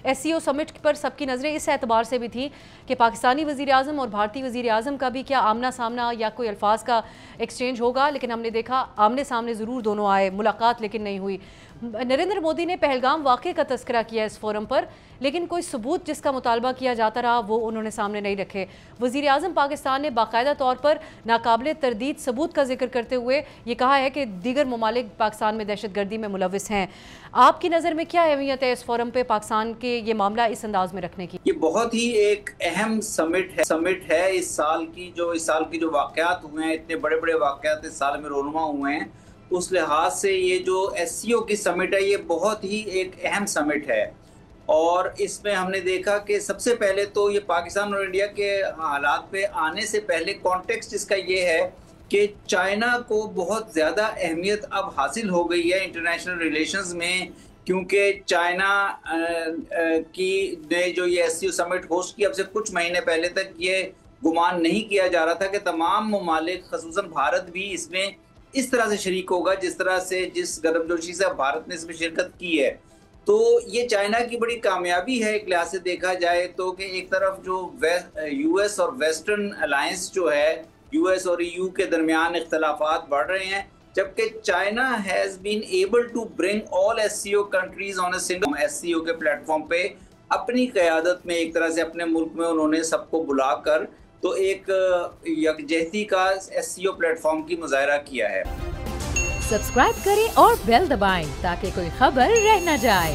SCO summit पर सबकी नज़रें इस एतबार से भी थी कि पाकिस्तानी वज़ीर-ए-आज़म और भारतीय वज़ीर-ए-आज़म का भी क्या आमना सामना या कोई अल्फाज का एक्सचेंज होगा, लेकिन हमने देखा आमने सामने ज़रूर दोनों आए, मुलाकात लेकिन नहीं हुई। नरेंद्र मोदी ने पहलगाम वाक़े का तस्करा किया इस फोरम पर, लेकिन कोई सबूत जिसका मुतालबा किया जाता रहा वो उन्होंने सामने नहीं रखे। वज़ीर-ए-आज़म पाकिस्तान ने बाकायदा तौर पर नाकाबिले तरदीद सबूत का जिक्र करते हुए ये कहा है कि दीगर ममालिक पाकिस्तान में दहशतगर्दी में मुलविस हैं। आपकी नज़र में क्या अहमियत है इस फोरम पे पाकिस्तान के ये मामला इस अंदाज में रखने की? ये बहुत ही एक अहम समिट है इस साल की जो वाक़यात हुए हैं, इतने बड़े बड़े वाक़यात इस साल में रोनुमा हुए हैं, उस लिहाज से ये जो SCO की समिट है ये बहुत ही एक अहम समिट है। और इसमें हमने देखा कि सबसे पहले तो ये पाकिस्तान और इंडिया के हालात पे आने से पहले कॉन्टेक्स्ट इसका ये है कि चाइना को बहुत ज़्यादा अहमियत अब हासिल हो गई है इंटरनेशनल रिलेशंस में, क्योंकि चाइना की ने जो ये SCO समिट होस्ट की, अब से कुछ महीने पहले तक ये गुमान नहीं किया जा रहा था कि तमाम ममालिक ख़ुसूसन भारत भी इसमें इस तरह से शरीक होगा जिस गर्मजोशी से भारत ने इसमें शिरकत की है। तो ये चाइना की बड़ी कामयाबी है एक लिहाज से देखा जाए तो, कि एक तरफ जो US और वेस्टर्न अलायंस जो है, US और EU के दरमियान इख्तलाफात बढ़ रहे हैं, जबकि China has been able to bring all SCO countries on a single SCO के प्लेटफॉर्म पे अपनी क़यादत में एक तरह से अपने मुल्क में उन्होंने सबको बुलाकर तो एक यकजहती का SCO प्लेटफॉर्म की मुजाहरा किया है। सब्सक्राइब करें और बेल दबाएं ताकि कोई खबर रह न जाए।